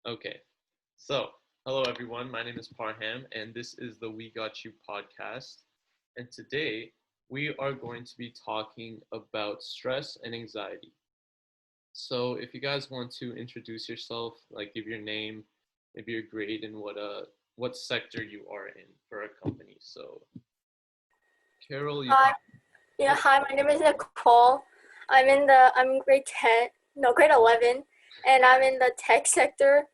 Okay, so hello everyone. My name is Parham, and this is the We Got You podcast. And today we are going to be talking about stress and anxiety. So, if you guys want to introduce yourself, like give your name, maybe your grade, and what sector you are in for our company. So, Carol, you can. Hi, hi, my name is Nicole. I'm in grade 10, no, grade 11, and I'm in the tech sector.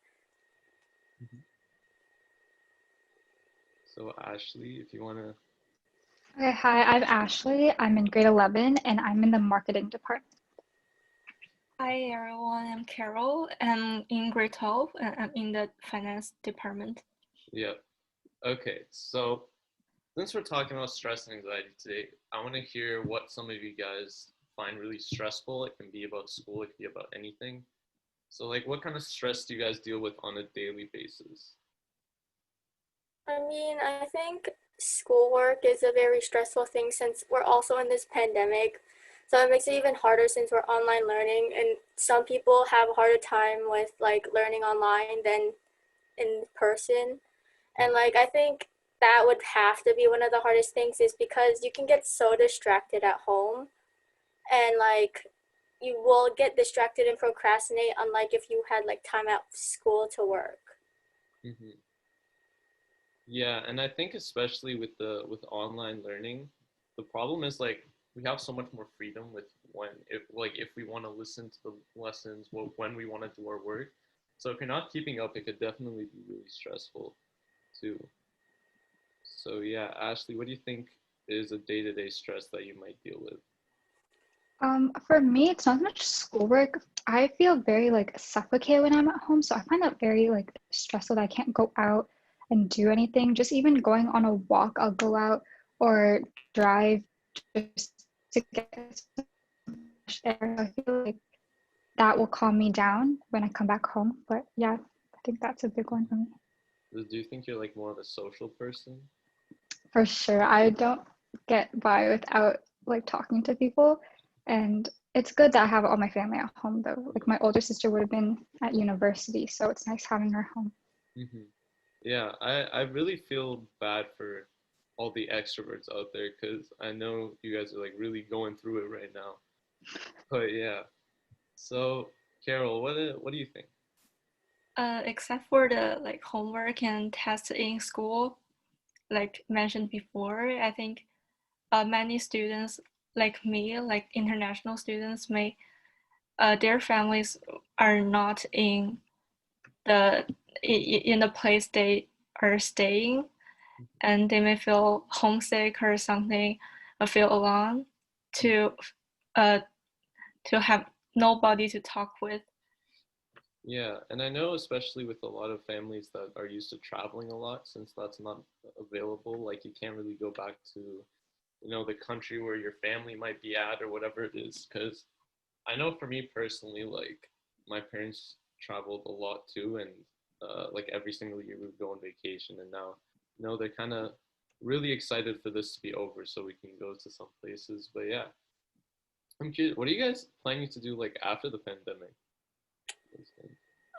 Mhm. So, Ashley, if you want to. Okay, hi, I'm Ashley. I'm in grade 11 and I'm in the marketing department. Hi everyone, I'm Carol. I'm in grade 12 and I'm in the finance department. Yep. Okay, so since we're talking about stress and anxiety today, I want to hear what some of you guys find really stressful. It can be about school, it can be about anything. So, like, what kind of stress do you guys deal with on a daily basis? I think schoolwork is a very stressful thing since we're also in this pandemic. So it makes it even harder since we're online learning, and some people have a harder time with like learning online than in person. And like I think that would have to be one of the hardest things is because you can get so distracted at home and like you will get distracted and procrastinate unlike if you had like time at school to work. Hmm. Yeah, and I think especially with online learning, the problem is like we have so much more freedom with if we want to listen to the lessons, when we want to do our work. So if you're not keeping up, it could definitely be really stressful too. So yeah, Ashley, what do you think is a day-to-day stress that you might deal with? For me, it's not much schoolwork. I feel very like suffocated when I'm at home, so I find that very like stressful that I can't go out and do anything. Just even going on a walk, I'll go out or drive just to get some fresh air. So I feel like that will calm me down when I come back home. But yeah, I think that's a big one for me. Do you think you're like more of a social person? For sure. I don't get by without like talking to people. And it's good that I have all my family at home though. Like my older sister would have been at university, so it's nice having her home. Hmm. Yeah, I really feel bad for all the extroverts out there because I know you guys are like really going through it right now. But yeah, so Carol, what do you think? Except for the like homework and tests in school, like mentioned before, I think many students like me, like international students, may their families are not the in the place they are staying, and they may feel homesick or something, or feel alone to uh to have nobody to talk with. Yeah, and I know especially with a lot of families that are used to traveling a lot, since that's not available, like you can't really go back to, the country where your family might be at or whatever it is. Because I know for me personally, like my parents traveled a lot too, and like every single year we would go on vacation, and now, they're kind of really excited for this to be over so we can go to some places. But yeah, I'm curious, what are you guys planning to do like after the pandemic?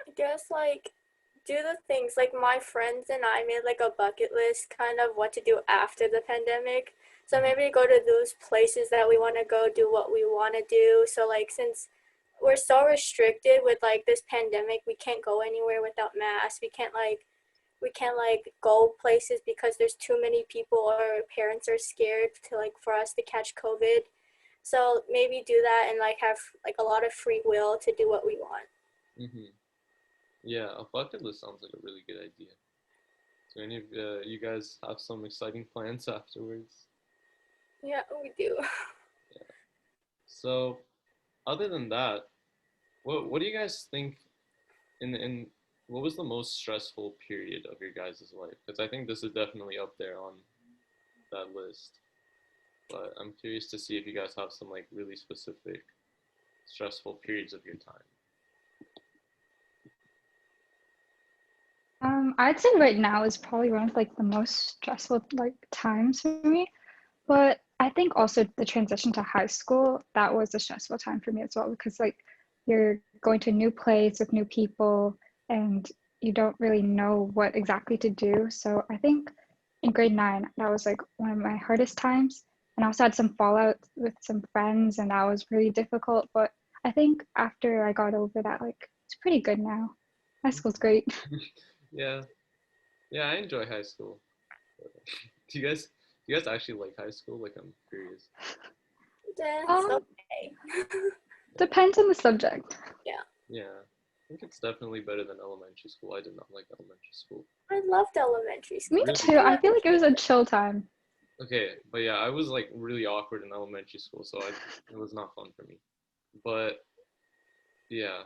I guess like do the things like my friends and I made like a bucket list kind of what to do after the pandemic. So maybe go to those places that we want to go, do what we want to do. So like since we're so restricted with like this pandemic, we can't go anywhere without masks. We can't go places because there's too many people or parents are scared to like for us to catch COVID. So maybe do that and like have like a lot of free will to do what we want. Hmm. Yeah, a bucket list sounds like a really good idea. Do any of you guys have some exciting plans afterwards? Yeah, we do. Yeah. So, other than that, what do you guys think in what was the most stressful period of your guys' life? Because I think this is definitely up there on that list. But I'm curious to see if you guys have some like really specific stressful periods of your time. I'd say right now is probably one of like the most stressful like times for me. But I think also the transition to high school, that was a stressful time for me as well because like you're going to a new place with new people and you don't really know what exactly to do. So I think in grade 9, that was like one of my hardest times. And I also had some fallout with some friends, and that was really difficult. But I think after I got over that, like it's pretty good now. High school's great. Yeah, yeah, I enjoy high school. Do you guys actually like high school? Like, I'm curious. It's Um, okay. Depends on the subject. Yeah. Yeah, I think it's definitely better than elementary school. I did not like elementary school. I loved elementary Me school. Really? too. I feel like it was a chill time. Okay, but yeah, I was like really awkward in elementary school, so it was not fun for me. But yeah,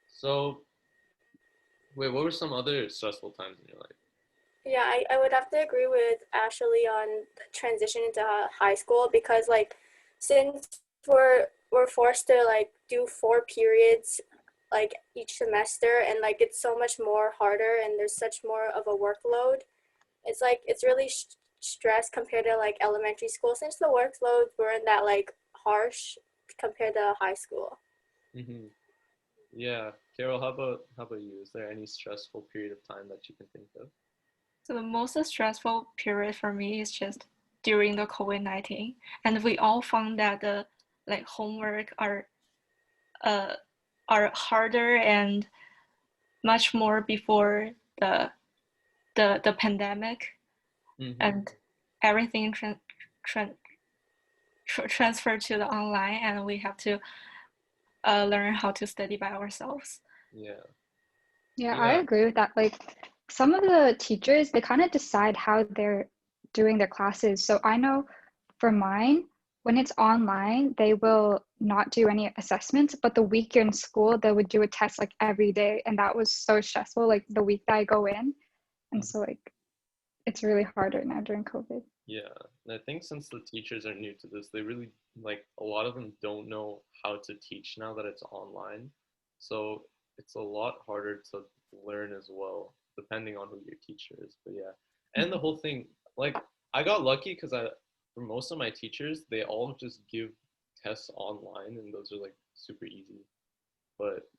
so wait, what were some other stressful times in your life? Yeah, I would have to agree with Ashley on transition into high school because like since we're forced to like do 4 periods like each semester and like it's so much more harder and there's such more of a workload. It's like it's really stress compared to like elementary school since the workloads weren't that like harsh compared to high school. Hmm. Yeah, Carol, how about you? Is there any stressful period of time that you can think of? So the most stressful period for me is just during the COVID-19, and we all found that the like homework uh are harder and much more before the pandemic, Hmm. and everything tran transferred to the online, and we have to learn how to study by ourselves. Yeah, Yeah, I yeah. agree with that. Like some of the teachers, they kind of decide how they're doing their classes. So I know for mine, when it's online, they will not do any assessments, but the week you're in school, they would do a test like every day. And that was so stressful, like the week that I go in. And Mhm. so like it's really harder now during COVID. Yeah, and I think since the teachers are new to this, they really like a lot of them don't know how to teach now that it's online. So it's a lot harder to learn as well, depending on who your teacher is. But yeah, and the Mhm. whole thing, like I got lucky because for most of my teachers, they all just give tests online, and those are like super easy. But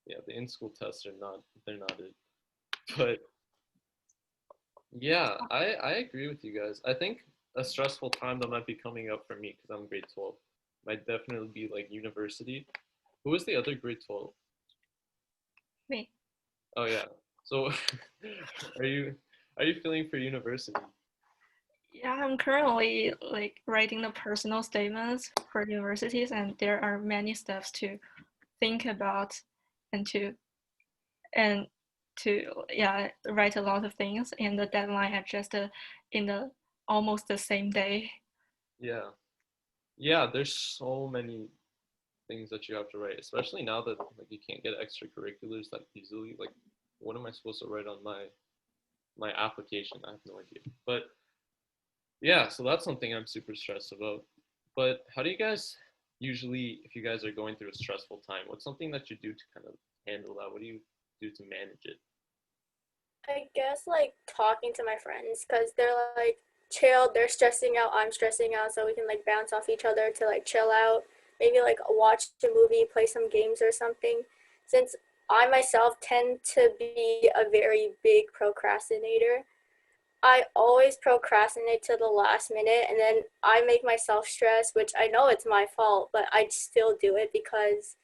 yeah, the in-school tests they're not it. But yeah, I agree with you guys. I think a stressful time that might be coming up for me because I'm grade 12 might definitely be like university. Who was the other grade 12? Me. Oh yeah. So are you are you feeling for university? Yeah, I'm currently like writing the personal statements for universities, and there are many steps to think about and and to yeah write a lot of things, and the deadline adjusted in the almost the same day. Yeah. Yeah, there's so many things that you have to write, especially now that like you can't get extracurriculars that easily. Like what am I supposed to write on my application? I have no idea. But yeah, so that's something I'm super stressed about. But how do you guys usually, if you guys are going through a stressful time, what's something that you do to kind of handle that? What do you do to manage it? I guess like talking to my friends because they're like chill, they're stressing out, I'm stressing out, so we can like bounce off each other to like chill out. Maybe like watch a movie, play some games or something. Since I myself tend to be a very big procrastinator, I always procrastinate to the last minute and then I make myself stress, which I know it's my fault, but I still do it because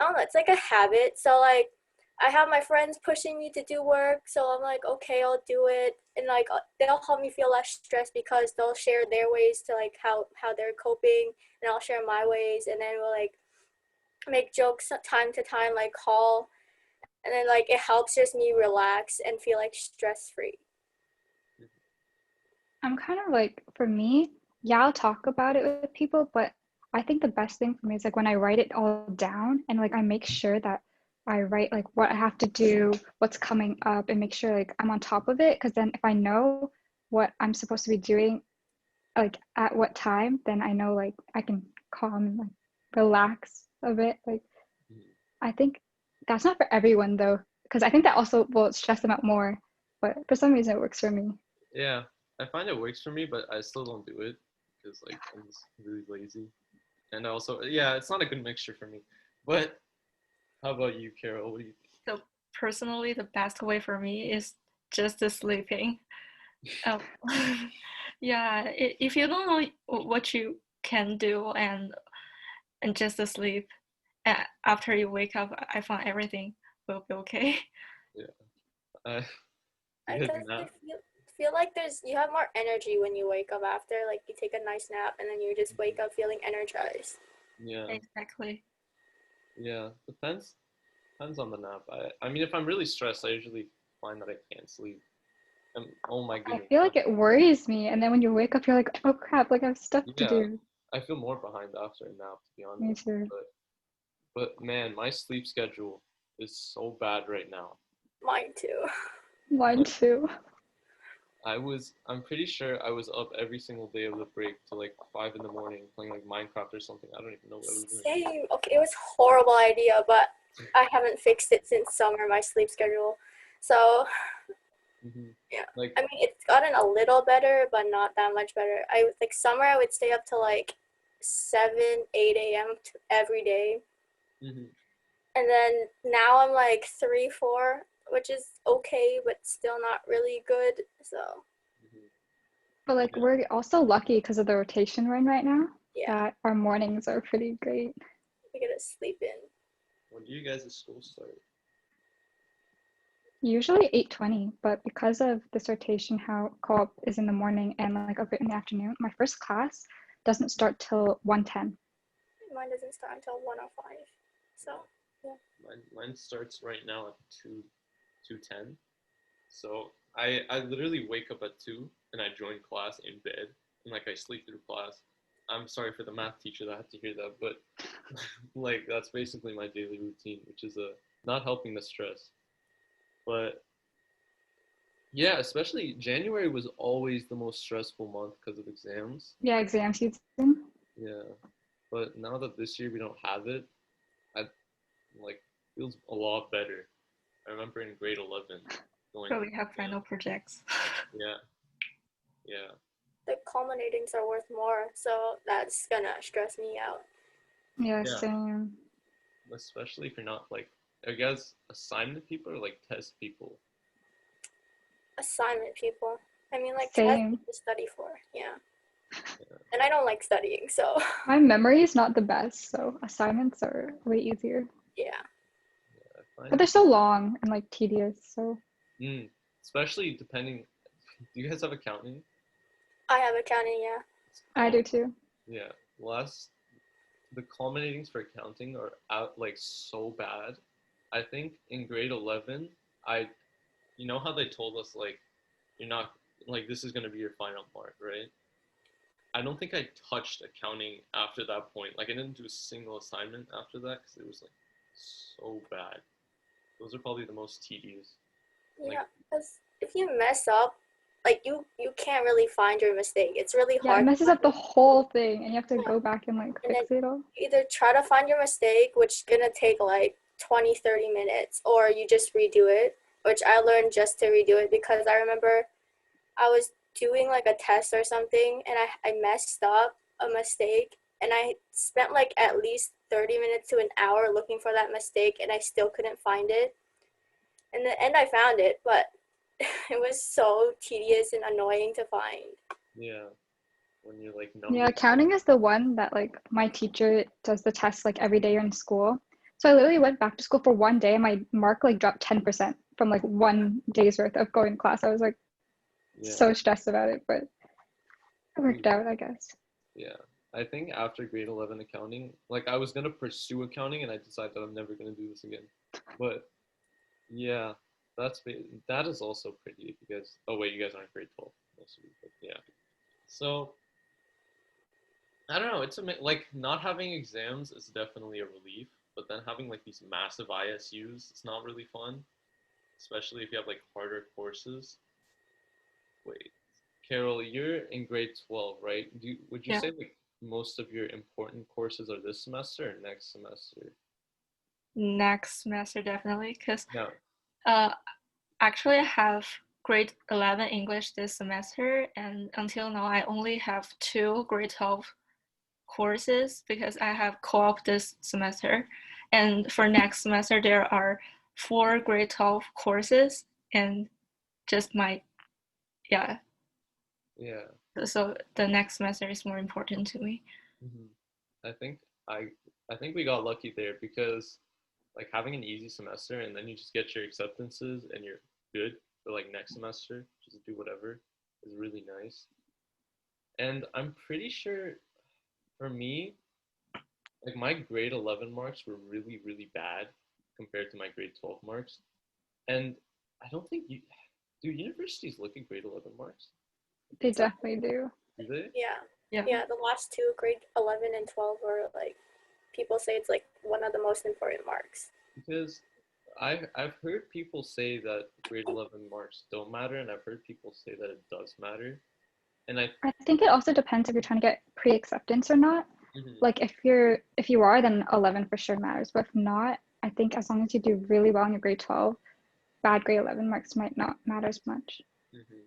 I don't know, it's like a habit. So like I have my friends pushing me to do work, so I'm like, okay, I'll do it. And like they'll help me feel less stressed because they'll share their ways to like how they're coping and I'll share my ways and then we'll like make jokes time to time, like call and then like it helps just me relax and feel like stress free. I'm kind of like, for me, yeah, I'll talk about it with people, but I think the best thing for me is like when I write it all down and like I make sure that I write like what I have to do, what's coming up, and make sure like I'm on top of it. Because then if I know what I'm supposed to be doing, like at what time, then I know like I can calm and like relax a bit. Like Mhm. I think that's not for everyone though, because I think that also will stress them out more. But for some reason, it works for me. Yeah, I find it works for me, but I still don't do it because like I'm just really lazy. And also, yeah, it's not a good mixture for me. But how about you, Carol? What do you think? So personally, the best way for me is just the sleeping. Um, yeah, if you don't know what you can do and just to sleep, after you wake up, I find everything will be okay. Yeah. Uh, I you guys guess I nap? feel like you have more energy when you wake up after, like you take a nice nap and then you just wake up feeling energized. Yeah. Exactly. Yeah. Depends on the nap. I mean, if I'm really stressed, I usually find that I can't sleep. And oh my I goodness. feel like it worries me, and then when you wake up, you're like, oh crap, like I have stuff to Yeah. do. I feel more behind after a nap, to be Me honest. too. But man, my sleep schedule is so bad right now. Mine too. Mine Like too. I'm pretty sure I was up every single day of the break to like 5 in the morning playing like Minecraft or something. I don't even know what I was doing. Same. Okay, it was a horrible idea, but I haven't fixed it since summer, my sleep schedule. So, yeah. Like, I mean, it's gotten a little better, but not that much better. Like summer, I would stay up to like 7, 8 a.m. Every day. mhm, And then now I'm like 3, 4, which is okay, but still not really good. So, mhm. But like Yeah. we're also lucky because of the rotation we're in right now yeah, that our mornings are pretty great. we get to sleep in. When do you guys' school start? Usually 8:20, but because of this rotation, how co-op is in the morning and like a bit in the afternoon, my first class doesn't start till 1:10. Mine doesn't start until 1:05. So, yeah. Mine starts right now at 2:10. So I literally wake up at 2 and I join class in bed and like I sleep through class. I'm sorry for the math teacher that had to hear that, but like that's basically my daily routine, which is not helping the stress. But yeah, especially January was always the most stressful month because of exams. Yeah, exam season. Yeah. But now that this year we don't have it, I like feels a lot better. I remember in grade 11 going, So we have final projects. yeah, yeah, The culminatings are worth more, so that's gonna stress me out. Yeah, yeah. same. Especially if you're not like, I guess assignment people or like test people. Assignment people. I mean, like, tests Same. to study for, yeah. Yeah, And I don't like studying, so, My memory is not the best, so assignments are way easier. yeah. I But find, they're so long and like tedious, so mm, especially depending. Do you guys have accounting? I have accounting, yeah. I Oh, do too. yeah. Last the culminatings for accounting are out like so bad. I think in grade 11, I, you know how they told us like, you're not like this is gonna be your final mark, right? I don't think I touched accounting after that point. Like I didn't do a single assignment after that because it was like so bad. Those are probably the most tedious. Like Yeah, because if you mess up, like, you can't really find your mistake. It's really Yeah, it hard to messes find up the your whole thing and you have to yeah. go back and like And then fix it all. you either try to find your mistake, which is gonna take like 20, 30 minutes, or you just redo it, which I learned just to redo it because I remember I was doing like a test or something and I messed up a mistake and I spent like at least 30 minutes to an hour looking for that mistake and I still couldn't find it. In the end, I found it, but it was so tedious and annoying to find. yeah, when you're like Yeah, numbers. accounting is the one that like my teacher does the test like every day in school. So I literally went back to school for one day and my mark like dropped 10% from like one day's worth of going to class. I was like Yeah, so stressed about it, but it worked out, I guess. yeah. I think after grade 11 accounting, like I was gonna pursue accounting and I decided that I'm never gonna do this again. But yeah, that is also pretty if you guys. Oh wait, you guys aren't grade 12, most of you, but yeah. So I don't know. Like not having exams is definitely a relief, but then having like these massive ISUs, it's not really fun, especially if you have like harder courses. Wait, Carol, you're in grade 12, right? Would you Yeah. say like most of your important courses are this semester or next semester? Next semester definitely, because No. uh, actually I have grade 11 English this semester, and until now I only have 2 grade 12 courses because I have co-op this semester, and for next semester there are 4 grade 12 courses and just my, yeah. Yeah. So the next semester is more important to me. Hmm. I think I think we got lucky there because like having an easy semester and then you just get your acceptances and you're good for like next semester, just do whatever is really nice. And I'm pretty sure for me, like my grade 11 marks were really, really bad compared to my grade 12 marks. And I don't think you do universities look at grade 11 marks? They definitely do. Do they? Yeah. Yeah. Yeah, the last two, grade 11 and 12, were like, people say it's like one of the most important marks. Because I've heard people say that grade 11 marks don't matter, and I've heard people say that it does matter. And I think it also depends if you're trying to get pre-acceptance or not. mhm, Like if you are, then 11 for sure matters. But if not, I think as long as you do really well in your grade 12, bad grade 11 marks might not matter as much. mhm.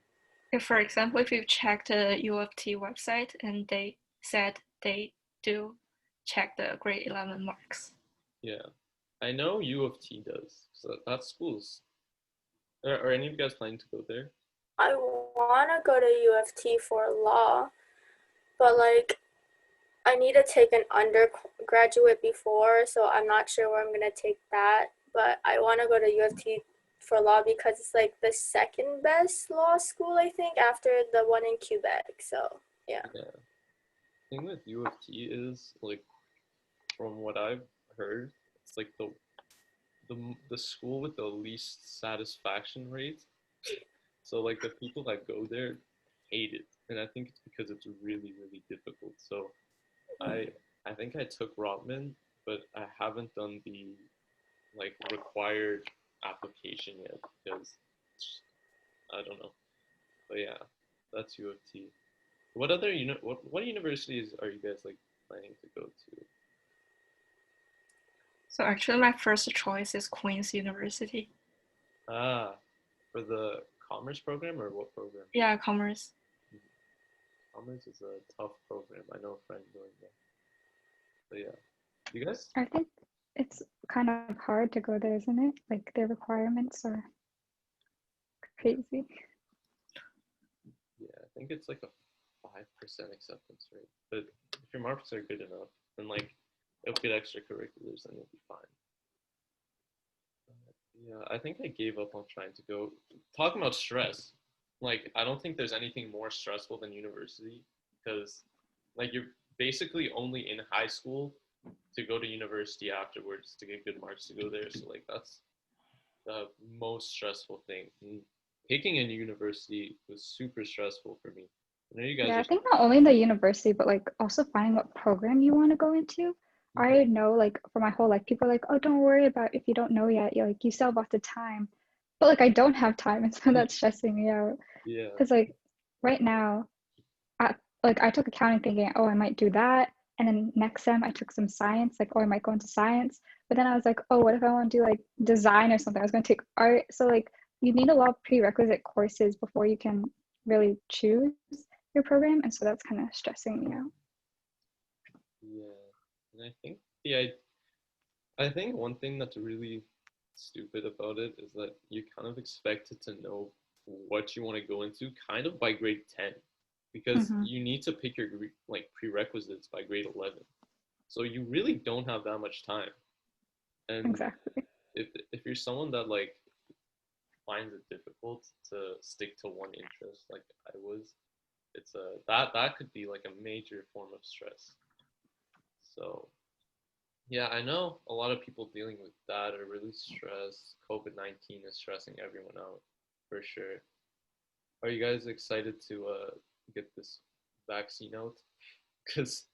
If, for example, if you check the U of T website and they said they do check the grade 11 marks. Yeah, I know U of T does. So that's schools. Are any of you guys planning to go there? I want to go to U of T for law, but like I need to take an undergraduate before, so I'm not sure where I'm going to take that. But I want to go to U of T for law because it's like the second best law school, I think, after the one in Quebec. So, yeah. Yeah. Thing with U of T is like from what I've heard, it's like the school with the least satisfaction rate. So like the people that go there hate it, and I think it's because it's really really difficult. So I I think I took Rotman, but I haven't done the like required application yet because I don't know. But yeah, that's U of T. What other what universities are you guys like planning to go to? So actually, my first choice is Queen's University. Ah, for the commerce program or what program? Yeah, commerce. Mhm. Commerce is a tough program. I know a friend going there. But yeah, you guys? I think it's kind of hard to go there, isn't it? Like their requirements are crazy. Yeah, I think it's like a 5% acceptance rate. But if your marks are good enough, then like it'll get extracurriculars, then you'll be fine. Yeah, I think I gave up on trying to go. Talking about stress, like I don't think there's anything more stressful than university because like you're basically only in high school to go to university afterwards to get good marks to go there. So like that's the most stressful thing. And picking a university was super stressful for me. I know you guys Yeah, I are. think not only the university, but like also finding what program you want to go into. Mhm. I know like for my whole life, people are like, oh, don't worry about if you don't know yet. You like you still have lots of time. But like I don't have time, and so that's stressing me out. Yeah. Because like right now, I took accounting thinking, oh, I might do that. And then next sem I took some science, like, oh, I might go into science. But then I was like, oh, what if I want to do like design or something? I was going to take art. So like you need a lot of prerequisite courses before you can really choose your program. And so that's kind of stressing me out. Yeah. And I think I think one thing that's really stupid about it is that you kind of expected to know what you want to go into kind of by grade 10 because Mm-hmm. you need to pick your like prerequisites by grade 11. So you really don't have that much time. And Exactly. if you're someone that like finds it difficult to stick to one interest like I was, it's a that could be like a major form of stress. So yeah, I know a lot of people dealing with that are really stressed. COVID-19 is stressing everyone out for sure. Are you guys excited to get this vaccine out? Because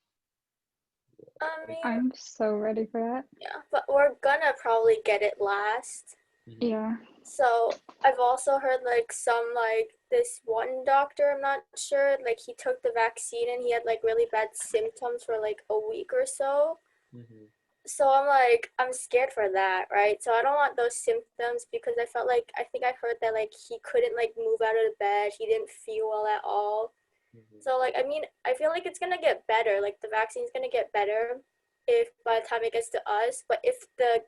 I like, mean, I'm so ready for that. yeah, but we're gonna probably get it last. mhm, Yeah. So I've also heard like some like this one doctor, I'm not sure, like he took the vaccine and he had like really bad symptoms for like a week or so. mhm, So I'm like, I'm scared for that, right? So I don't want those symptoms because I felt like I think I heard that like he couldn't like move out of the bed, he didn't feel well at all. mhm, So like I mean, I feel like it's gonna get better. Like the vaccine's gonna get better if by the time it gets to us. But if the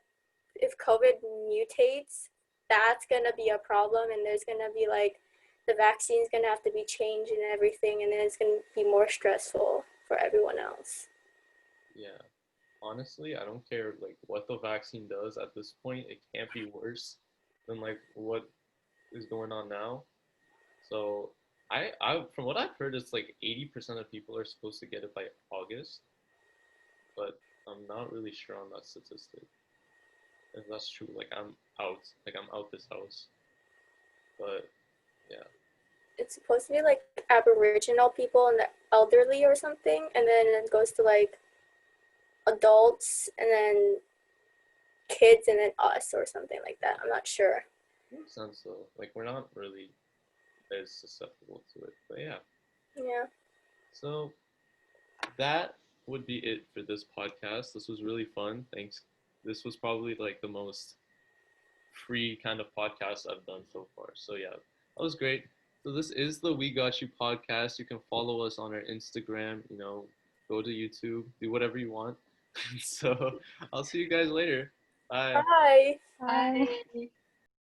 if COVID mutates, that's gonna be a problem, and there's gonna be like the vaccine's gonna have to be changed and everything, and then it's gonna be more stressful for everyone else. Yeah. Honestly, I don't care like what the vaccine does at this point. It can't be worse than like what is going on now. So I from what I've heard, it's like 80% of people are supposed to get it by August, but I'm not really sure on that statistic. If that's true, like I'm out this house. But yeah, It's supposed to be like Aboriginal people and the elderly or something, and then it goes to like adults, and then kids, and then us or something like that. I'm not sure. makes sense though. Like we're not really as susceptible to it. But yeah, Yeah. so that would be it for this podcast. This was really fun. Thanks. This was probably like the most free kind of podcast I've done so far. So yeah, that was great. So this is the We Got You podcast. You can follow us on our Instagram. Go to YouTube, do whatever you want. So I'll see you guys later. Bye. Bye. Bye. Bye.